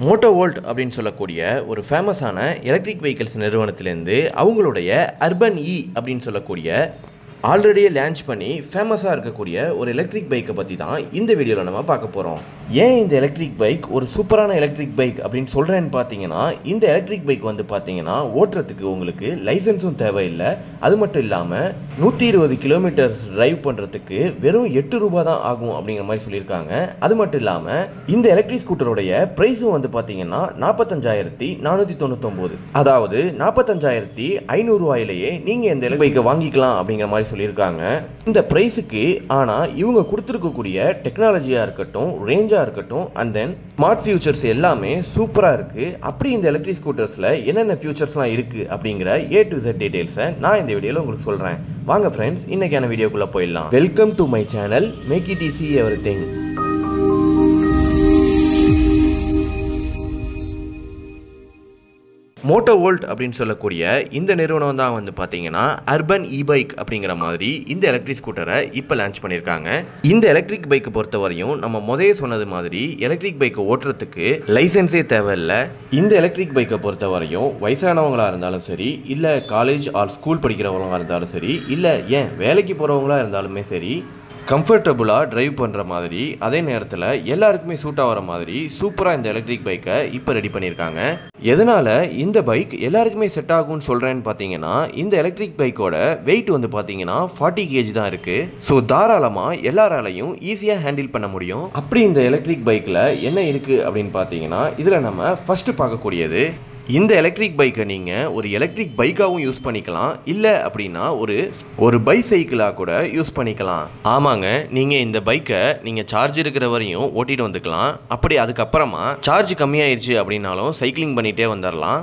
மோட்டோவோல்ட் அப்படின்னு சொல்லக்கூடிய ஒரு ஃபேமஸான எலக்ட்ரிக் வெஹிக்கிள்ஸ் நிறுவனத்திலேருந்து அவங்களுடைய அர்பன் இ அப்படின்னு சொல்லக்கூடிய ஆல்ரெடியே லான்ச் பண்ணி ஃபேமஸாக இருக்கக்கூடிய ஒரு எலக்ட்ரிக் பைக்கை பற்றி தான் இந்த வீடியோவில் நம்ம பார்க்க போகிறோம். ஏன் இந்த எலக்ட்ரிக் பைக் ஒரு சூப்பரான எலக்ட்ரிக் பைக் அப்படின்னு சொல்கிறேன்னு பார்த்தீங்கன்னா, இந்த எலக்ட்ரிக் பைக் வந்து பார்த்தீங்கன்னா ஓட்டுறதுக்கு உங்களுக்கு லைசன்ஸும் தேவையில்லை. அது மட்டும் இல்லாமல் 120 கிலோமீட்டர்ஸ் டிரைவ் பண்ணுறதுக்கு வெறும் 8 ரூபா தான் ஆகும் அப்படிங்கிற மாதிரி சொல்லியிருக்காங்க. அது மட்டும் இல்லாமல் இந்த எலக்ட்ரிக் ஸ்கூட்டருடைய ப்ரைஸும் வந்து பார்த்தீங்கன்னா 45,499, அதாவது 45,500 ரூபாயிலேயே நீங்கள் இந்த எலக்ட்ரிக் பைக்கை வாங்கிக்கலாம் அப்படிங்கிற மாதிரி சொல்லியிருக்காங்க. இந்த பிரைஸுக்கு ஆனால் இவங்க கொடுத்துருக்கக்கூடிய டெக்னாலஜியாக இருக்கட்டும், ரேஞ்சாக இருக்கட்டும், அண்ட் தென் ஸ்மார்ட் ஃபியூச்சர்ஸ் எல்லாமே சூப்பராக இருக்குது. அப்படி இந்த எலக்ட்ரிக் ஸ்கூட்டர்ஸில் என்னென்ன ஃபியூச்சர்ஸ்லாம் இருக்குது அப்படிங்கிற A to Z டீட்டெயில்ஸை நான் இந்த வீடியோவில் உங்களுக்கு சொல்கிறேன். வாங்க ஃப்ரெண்ட்ஸ், இன்னைக்கான வீடியோக்குள்ளே போயிடலாம். Welcome to my channel make it easy everything. Motovolt அப்படின்னு சொல்லக்கூடிய இந்த நிறுவனம் தான் வந்து பார்த்தீங்கன்னா அர்பன் இ பைக் அப்படிங்கிற மாதிரி இந்த எலக்ட்ரிக் ஸ்கூட்டரை இப்போ லான்ச் பண்ணியிருக்காங்க. இந்த எலக்ட்ரிக் பைக்கை பொறுத்த வரையும் நம்ம முதலே சொன்னது மாதிரி எலக்ட்ரிக் பைக்கை ஓட்டுறதுக்கு லைசன்ஸே தேவையில்லை. இந்த எலக்ட்ரிக் பைக்கை பொறுத்த வரையும் வயசானவங்களாக இருந்தாலும் சரி, இல்லை காலேஜ் ஆர் ஸ்கூல் படிக்கிறவங்களாக இருந்தாலும் சரி, இல்லை ஏன் வேலைக்கு போகிறவங்களாக இருந்தாலுமே சரி, கம்ஃபர்டபுளாக ட்ரைவ் பண்ணுற மாதிரி, அதே நேரத்தில் எல்லாருக்குமே சூட் ஆகிற மாதிரி சூப்பராக இந்த எலக்ட்ரிக் பைக்கை இப்போ ரெடி பண்ணியிருக்காங்க. எதனால் இந்த பைக் எல்லாருக்குமே செட் ஆகும்னு சொல்கிறேன்னு பார்த்தீங்கன்னா, இந்த எலக்ட்ரிக் பைக்கோட வெயிட் வந்து பார்த்தீங்கன்னா 40 kg தான் இருக்குது. ஸோ தாராளமாக எல்லாராலையும் ஈஸியாக ஹேண்டில் பண்ண முடியும். அப்படி இந்த எலக்ட்ரிக் பைக்கில் என்ன இருக்குது அப்படின்னு பார்த்தீங்கன்னா, இதில் நம்ம ஃபஸ்ட்டு பார்க்கக்கூடியது, இந்த எலக்ட்ரிக் பைக்கை நீங்கள் ஒரு எலக்ட்ரிக் பைக்காகவும் யூஸ் பண்ணிக்கலாம், இல்லை அப்படின்னா ஒரு பைசைக்கிளாக கூட யூஸ் பண்ணிக்கலாம். ஆமாங்க, நீங்கள் இந்த பைக்கை நீங்கள் சார்ஜ் இருக்கிற வரையும் ஓட்டிகிட்டு வந்துக்கலாம். அப்படி அதுக்கப்புறமா சார்ஜ் கம்மியாயிருச்சு அப்படின்னாலும் சைக்கிளிங் பண்ணிகிட்டே வந்துடலாம்.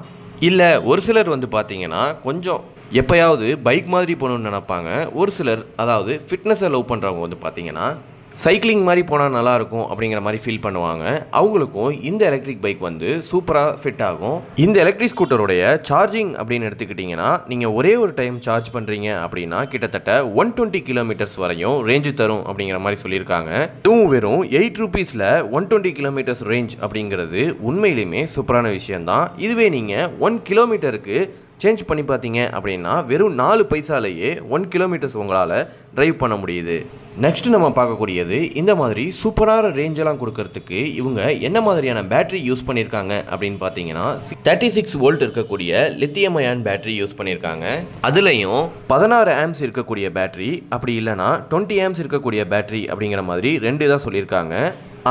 இல்லை ஒரு சிலர் வந்து பார்த்தீங்கன்னா கொஞ்சம் எப்போயாவது பைக் மாதிரி போகணுன்னு நினைப்பாங்க. ஒரு சிலர், அதாவது ஃபிட்னஸை லவ் பண்ணுறவங்க வந்து பார்த்தீங்கன்னா சைக்கிளிங் மாதிரி போனால் நல்லாயிருக்கும் அப்படிங்கிற மாதிரி ஃபீல் பண்ணுவாங்க. அவங்களுக்கும் இந்த எலக்ட்ரிக் பைக் வந்து சூப்பராக ஃபிட் ஆகும். இந்த எலக்ட்ரிக் ஸ்கூட்டருடைய சார்ஜிங் அப்படின்னு எடுத்துக்கிட்டிங்கன்னா, நீங்கள் ஒரே ஒரு டைம் சார்ஜ் பண்ணுறீங்க அப்படின்னா கிட்டத்தட்ட 120 கிலோமீட்டர்ஸ் வரையும் ரேஞ்சு தரும் அப்படிங்கிற மாதிரி சொல்லியிருக்காங்க. இதுவும் வெறும் 8 ரூபீஸில் 120 கிலோமீட்டர்ஸ் ரேஞ்ச் அப்படிங்கிறது உண்மையிலுமே சூப்பரான விஷயம்தான். இதுவே நீங்கள் 1 கிலோமீட்டருக்கு சேஞ்ச் பண்ணி பார்த்தீங்க அப்படின்னா வெறும் 4 பைசாலேயே 1 கிலோமீட்டர்ஸ் உங்களால் டிரைவ் பண்ண முடியுது. நெக்ஸ்ட் நம்ம பார்க்கக்கூடியது, இந்த மாதிரி சூப்பரான ரேஞ்செல்லாம் கொடுக்கறதுக்கு இவங்க என்ன மாதிரியான பேட்டரி யூஸ் பண்ணியிருக்காங்க அப்படின்னு பார்த்தீங்கன்னா, 36 வோல்ட் இருக்கக்கூடிய லித்தியம் அயான் பேட்டரி யூஸ் பண்ணியிருக்காங்க. அதுலேயும் 16 ஆம்ஸ் இருக்கக்கூடிய பேட்டரி, அப்படி இல்லைனா 20 ஆம்ஸ் இருக்கக்கூடிய பேட்டரி அப்படிங்கிற மாதிரி 2 தான் சொல்லியிருக்காங்க.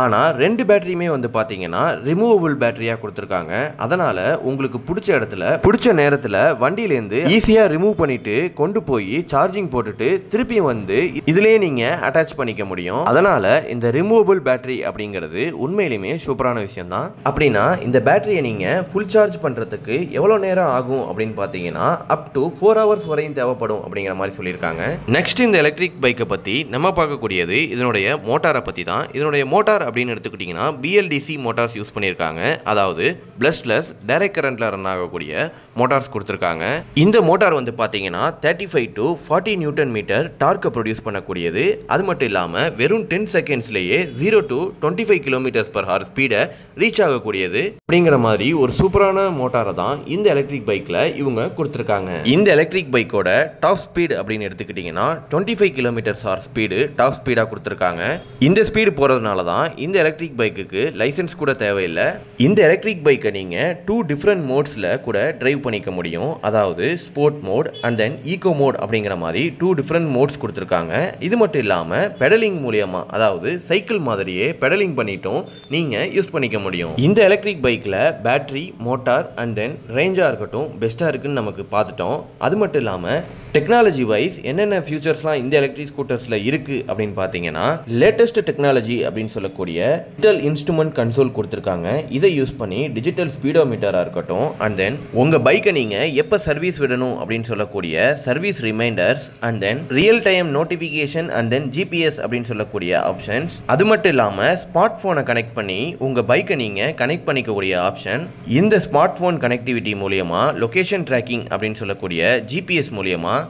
ஆனால் 2 பேட்டரியுமே வந்து பார்த்தீங்கன்னா ரிமூவபிள் பேட்டரியாக கொடுத்துருக்காங்க. அதனால் உங்களுக்கு பிடிச்ச இடத்துல பிடிச்ச நேரத்தில் வண்டியிலேருந்து ஈஸியாக ரிமூவ் பண்ணிவிட்டு கொண்டு போய் சார்ஜிங் போட்டுட்டு திருப்பியும் வந்து இதிலே நீங்கள் அட்டாச் பண்ணிக்க முடியும். அதனால் இந்த ரிமூவபிள் பேட்டரி அப்படிங்கிறது உண்மையிலுமே சூப்பரான விஷயம்தான். அப்படின்னா இந்த பேட்டரியை நீங்கள் ஃபுல் சார்ஜ் பண்ணுறதுக்கு எவ்வளோ நேரம் ஆகும் அப்படின்னு பார்த்தீங்கன்னா அப் டு 4 hours வரையும் தேவைப்படும் அப்படிங்கிற மாதிரி சொல்லியிருக்காங்க. நெக்ஸ்ட் இந்த எலக்ட்ரிக் பைக்கை பற்றி நம்ம பார்க்கக்கூடியது இதனுடைய மோட்டாரை பற்றி தான். இதனுடைய மோட்டார் அப்படின்னு எடுத்துக்கிட்டிங்கன்னா BLDC மோட்டார்ஸ் யூஸ் பண்ணியிருக்காங்க. அதாவது பிளஸ்லெஸ் டைரக்ட் கரண்ட்ல ரன் ஆகக்கூடிய மோட்டார்ஸ் கொடுத்துருக்காங்க. இந்த மோட்டார் வந்து பார்த்தீங்கன்னா 35 to 40 நியூட்டன் மீட்டர் டார்க்கை ப்ரொடியூஸ் பண்ணக்கூடியது. அது மட்டும் இல்லாமல் வெறும் 10 செகண்ட்ஸ்லேயே 0 to 25 km/h ஸ்பீடை ரீச் ஆகக்கூடியது. அப்படிங்கிற மாதிரி ஒரு சூப்பரான மோட்டாரை தான் இந்த எலக்ட்ரிக் பைக்கில் இவங்க கொடுத்துருக்காங்க. இந்த எலக்ட்ரிக் பைக்கோட டாப் ஸ்பீடு அப்படின்னு எடுத்துக்கிட்டிங்கன்னா 25 km/h ஸ்பீடு டாப் ஸ்பீடாக கொடுத்துருக்காங்க. இந்த ஸ்பீடு போகிறதுனால தான் இந்த எலக்ட்ரிக் பைக்குக்கு லைசன்ஸ் கூட தேவையில்லை. இந்த எலக்ட்ரிக் பைக்கை நீங்கள் 2 டிஃப்ரெண்ட் மோட்ஸில் கூட டிரைவ் பண்ணிக்க முடியும். அதாவது sport mode and then eco mode அப்படிங்கிற மாதிரி 2 டிஃப்ரெண்ட் மோட்ஸ் கொடுத்துருக்காங்க. இது மட்டும் இல்லாமல் பெடலிங் மூலியமாக, அதாவது சைக்கிள் மாதிரியே பெடலிங் பண்ணிட்டும் நீங்கள் யூஸ் பண்ணிக்க முடியும். இந்த எலக்ட்ரிக் பைக்கில் பேட்டரி, மோட்டார் அண்ட் தென் ரேஞ்சாக இருக்கட்டும் பெஸ்ட்டாக இருக்குன்னு நமக்கு பார்த்துட்டோம். அது மட்டும் இல்லாமல் டெக்னாலஜி வைஸ் என்னென்ன ஃபியூச்சர்ஸ்லாம் இந்த எலக்ட்ரிக் ஸ்கூட்டர்ஸில் இருக்குது அப்படின்னு பார்த்தீங்கன்னா, லேட்டஸ்ட் டெக்னாலஜி அப்படின்னு சொல்லக்கூடிய டிஜிட்டல் இன்ஸ்ட்ருமெண்ட் கன்சோல் கொடுத்துருக்காங்க. இதை யூஸ் பண்ணி டிஜிட்டல் ஸ்பீடோமீட்டராக இருக்கட்டும், அண்ட் தென் உங்கள் பைக்கை நீங்கள் எப்போ சர்வீஸ் விடணும் அப்படின்னு சொல்லக்கூடிய service reminders, and then real time notification, and then GPS அப்படின்னு சொல்லக்கூடிய ஆப்ஷன்ஸ். அது மட்டும் இல்லாமல் ஸ்மார்ட் ஃபோனை கனெக்ட் பண்ணி உங்கள் பைக்கை நீங்கள் கனெக்ட் பண்ணிக்கக்கூடிய ஆப்ஷன். இந்த ஸ்மார்ட் ஃபோன் கனெக்டிவிட்டி மூலியமாக லொகேஷன் ட்ராக்கிங் அப்படின்னு சொல்லக்கூடிய GPS மூலியமாக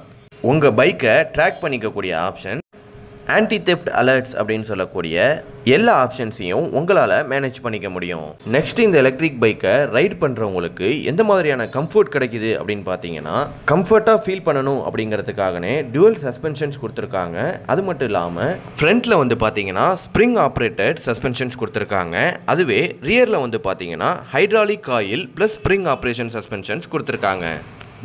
உங்கள் பைக்கை ட்ராக் பண்ணிக்கக்கூடிய ஆப்ஷன். ஆன்டி தெஃப்ட் அலர்ட்ஸ் அப்படின்னு சொல்லக்கூடிய எல்லா ஆப்ஷன்ஸையும் உங்களால் மேனேஜ் பண்ணிக்க முடியும். நெக்ஸ்ட் இந்த எலக்ட்ரிக் பைக்கை ரைட் பண்ணுறவங்களுக்கு எந்த மாதிரியான கம்ஃபர்ட் கிடைக்குது அப்படின்னு பார்த்தீங்கன்னா, கம்ஃபர்ட்டாக ஃபீல் பண்ணணும் அப்படிங்கிறதுக்காகவே டுவல் சஸ்பென்ஷன்ஸ் கொடுத்துருக்காங்க. அது மட்டும் இல்லாமல் ஃப்ரண்ட்டில் வந்து பார்த்தீங்கன்னா ஸ்ப்ரிங் ஆப்ரேட்டட் சஸ்பென்ஷன்ஸ் கொடுத்துருக்காங்க. அதுவே ரியரில் வந்து பார்த்தீங்கன்னா hydraulic coil plus spring operation suspensions கொடுத்துருக்காங்க.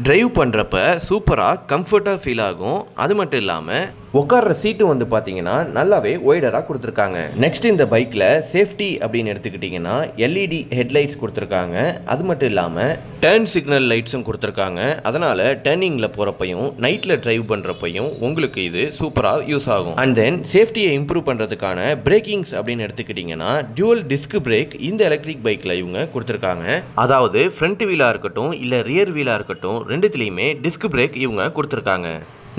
டிரைவ் பண்ணுறப்ப சூப்பராக கம்ஃபர்ட்டாக ஃபீல் ஆகும். அது மட்டும் இல்லாமல் உட்கார்ற சீட்டு வந்து பார்த்தீங்கன்னா நல்லாவே ஒய்டராக கொடுத்துருக்காங்க. நெக்ஸ்ட் இந்த பைக்கில் சேஃப்டி அப்படின்னு எடுத்துக்கிட்டிங்கன்னா எல்இடி ஹெட்லைட்ஸ் கொடுத்துருக்காங்க. அது மட்டும் இல்லாமல் டர்ன் சிக்னல் லைட்ஸும் கொடுத்துருக்காங்க. அதனால் டர்னிங்கில் போகிறப்பையும் நைட்டில் டிரைவ் பண்ணுறப்பையும் உங்களுக்கு இது சூப்பராக யூஸ் ஆகும். அண்ட் தென் சேஃப்டியை இம்ப்ரூவ் பண்ணுறதுக்கான பிரேக்கிங்ஸ் அப்படின்னு எடுத்துக்கிட்டிங்கன்னா டியூவல் டிஸ்க் பிரேக் இந்த எலக்ட்ரிக் பைக்கில் இவங்க கொடுத்துருக்காங்க. அதாவது ஃப்ரண்ட் வீலாக இருக்கட்டும் இல்லை ரியர் வீலாக இருக்கட்டும் ரெண்டுத்துலேயுமே டிஸ்க் பிரேக் இவங்க கொடுத்துருக்காங்க.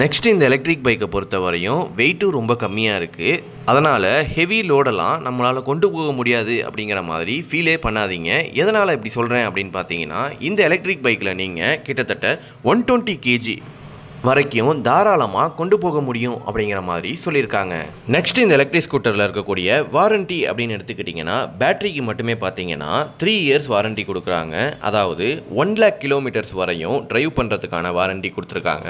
நெக்ஸ்ட் இந்த எலக்ட்ரிக் பைக்கை பொறுத்த வரையும் வெயிட்டும் ரொம்ப கம்மியாக இருக்குது. அதனால் ஹெவி லோடெல்லாம் நம்மளால் கொண்டு போக முடியாது அப்படிங்கிற மாதிரி ஃபீலே பண்ணாதீங்க. எதனால் இப்படி சொல்கிறேன் அப்படின்னு பார்த்தீங்கன்னா, இந்த எலக்ட்ரிக் பைக்கில் நீங்கள் கிட்டத்தட்ட 120 kg வரைக்கும் தாராளமாக கொண்டு போக முடியும் அப்படிங்கிற மாதிரி சொல்லியிருக்காங்க. நெக்ஸ்ட் இந்த எலக்ட்ரிக் ஸ்கூட்டரில் இருக்கக்கூடிய வாரண்டி அப்படின்னு எடுத்துக்கிட்டிங்கன்னா பேட்டரிக்கு மட்டுமே பார்த்தீங்கன்னா 3 years வாரண்டி கொடுக்குறாங்க. அதாவது 1 lakh kilometers வரையும் டிரைவ் பண்ணுறதுக்கான வாரண்டி கொடுத்துருக்காங்க.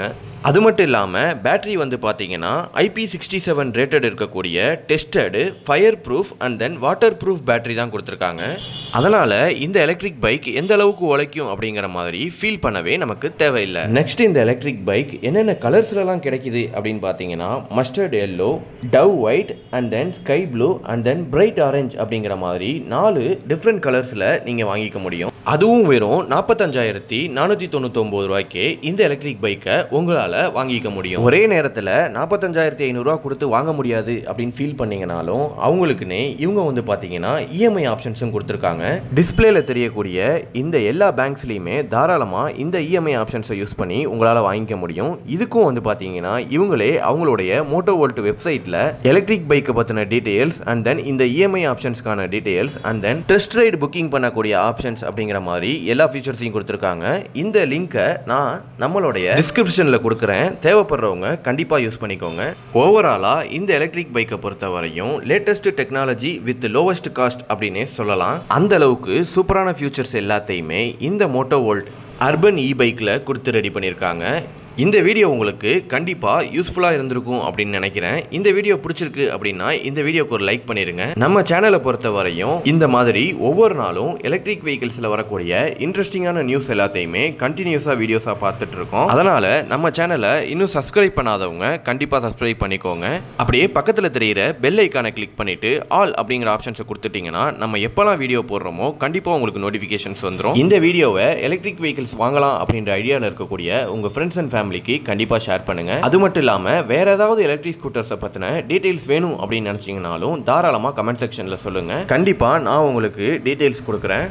அது மட்டும் இல்லாமல் பேட்டரி வந்து பார்த்தீங்கன்னா IP67 ரேட்டட் இருக்கக்கூடிய tested fire proof and then water proof battery தான் கொடுத்துருக்காங்க. அதனால் இந்த எலக்ட்ரிக் பைக் எந்த அளவுக்கு உழைக்கும் அப்படிங்கிற மாதிரி ஃபீல் பண்ணவே நமக்கு தேவையில்லை. நெக்ஸ்ட் இந்த எலக்ட்ரிக் பைக் என்னென்ன கலர்ஸ்லாம் கிடைக்குது அப்படின்னு பார்த்தீங்கன்னா mustard yellow, dove white and then sky blue and then bright orange அப்படிங்கிற மாதிரி 4 டிஃப்ரெண்ட் கலர்ஸில் நீங்கள் வாங்கிக்க முடியும். அதுவும் வெறும் 45,499 ரூபாய்க்கே இந்த எலக்ட்ரிக் பைக்கை உங்களால் வாங்கிக்க முடியும். ஒரே நேரத்தில் 45,500 ரூபா கொடுத்து வாங்க முடியாது அப்படின்னு ஃபீல் பண்ணீங்கனாலும் அவங்களுக்குன்னே இவங்க வந்து பார்த்தீங்கன்னா இஎம்ஐ ஆப்ஷன்ஸும் கொடுத்துருக்காங்க. டிஸ்பிளேல தெரியக்கூடிய இந்த எல்லா பேங்க்ஸ்லையுமே தாராளமாக இந்த இஎம்ஐ ஆப்ஷன்ஸை யூஸ் பண்ணி உங்களால் வாங்கிக்க முடியும். இதுக்கும் வந்து பார்த்தீங்கன்னா இவங்களே அவங்களுடைய மோட்டோவோல்ட் வெப்சைட்டில் எலக்ட்ரிக் பைக்கை பற்றின டீட்டெயில்ஸ் அண்ட் தென் இந்த இஎம்ஐ ஆப்ஷன்ஸ்க்கான details and then test ride booking பண்ணக்கூடிய ஆப்ஷன்ஸ் அப்படிங்கிற மாதிரி எல்லா ஃபீச்சர்ஸையும் கொடுத்துருக்காங்க. இந்த லிங்கை நான் நம்மளுடைய டிஸ்கிரிப்ஷனில் கொடுக்குறேன். தேவைப்படுறவங்க கண்டிப்பாக யூஸ் பண்ணிக்கோங்க. ஓவராலாக இந்த எலக்ட்ரிக் பைக்கை பொறுத்த வரையும் latest technology with lowest cost அப்படின்னே சொல்லலாம். அந்த அளவுக்கு சூப்பரான ஃபியூச்சர்ஸ் எல்லாத்தையுமே இந்த மோட்டோவோல்ட் அர்பன் இ-பைக்கில் கொடுத்து ரெடி பண்ணியிருக்காங்க. இந்த வீடியோ உங்களுக்கு கண்டிப்பாக யூஸ்ஃபுல்லாக இருந்திருக்கும் அப்படின்னு நினைக்கிறேன். இந்த வீடியோ பிடிச்சிருக்கு அப்படின்னா இந்த வீடியோக்கு ஒரு லைக் பண்ணிடுங்க. நம்ம சேனலை பொறுத்த வரையும் இந்த மாதிரி ஒவ்வொரு நாளும் எலக்ட்ரிக் வெஹிக்கிள்ஸில் வரக்கூடிய இன்ட்ரெஸ்டிங்கான நியூஸ் எல்லாத்தையுமே கண்டினியூஸாக வீடியோஸாக பார்த்துட்டு இருக்கோம். அதனால் நம்ம சேனலை இன்னும் சப்ஸ்கிரைப் பண்ணாதவங்க கண்டிப்பாக சப்ஸ்கிரைப் பண்ணிக்கோங்க. அப்படியே பக்கத்தில் தெரிகிற பெல் ஐக்கானை கிளிக் பண்ணிவிட்டு ஆல் அப்படிங்கிற ஆப்ஷன்ஸை கொடுத்துட்டிங்கன்னா நம்ம எப்போல்லாம் வீடியோ போடுறோமோ கண்டிப்பாக உங்களுக்கு நோட்டிஃபிகேஷன்ஸ் வந்துடும். இந்த வீடியோவை எலக்ட்ரிக் வெஹிக்கிள்ஸ் வாங்கலாம் அப்படின்ற ஐடியாவில் இருக்கக்கூடிய உங்கள் ஃப்ரெண்ட்ஸ் அண்ட் ஃபேமிலிக்கு கண்டிப்பாக ஷேர் பண்ணுங்க. அது மட்டும் இல்லாமல் வேற ஏதாவது எலக்ட்ரிக் ஸ்கூட்டர்ஸை பற்றின டீடைல்ஸ் வேணும் அப்படின்னு நினச்சிங்கனாலும் தாராளமாக கமெண்ட் செக்ஷனில் சொல்லுங்கள். கண்டிப்பாக நான் உங்களுக்கு டீடைல்ஸ் கொடுக்குறேன்.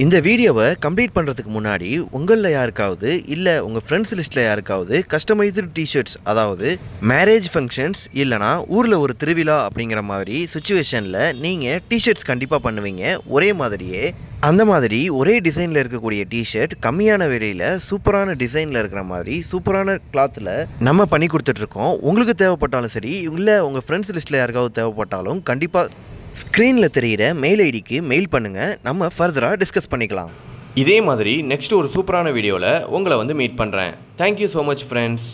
இந்த வீடியோவை கம்ப்ளீட் பண்ணுறதுக்கு முன்னாடி உங்களில் யாருக்காவது இல்லை உங்கள் ஃப்ரெண்ட்ஸ் லிஸ்ட்டில் யாருக்காவது கஸ்டமைஸ்டு டிஷர்ட்ஸ், அதாவது மேரேஜ் ஃபங்க்ஷன்ஸ் இல்லைனா ஊரில் ஒரு திருவிழா அப்படிங்கிற மாதிரி சுச்சுவேஷனில் நீங்கள் டிஷர்ட்ஸ் கண்டிப்பாக பண்ணுவீங்க ஒரே மாதிரியே. அந்த மாதிரி ஒரே டிசைனில் இருக்கக்கூடிய டிஷர்ட் கம்மியான விலையில் சூப்பரான டிசைனில் இருக்கிற மாதிரி சூப்பரான கிளாத்தில் நம்ம பண்ணி கொடுத்துட்ருக்கோம். உங்களுக்கு தேவைப்பட்டாலும் சரி இல்லை உங்கள் ஃப்ரெண்ட்ஸ் லிஸ்ட்டில் யாருக்காவது தேவைப்பட்டாலும் கண்டிப்பாக ஸ்க்ரீனில் தெரிகிற மெயில் ஐடிக்கு மெயில் பண்ணுங்கள். நம்ம ஃபர்தராக டிஸ்கஸ் பண்ணிக்கலாம். இதே மாதிரி நெக்ஸ்ட் ஒரு சூப்பரான வீடியோவில் உங்களை வந்து மீட் பண்ணுறேன். Thank you so much friends.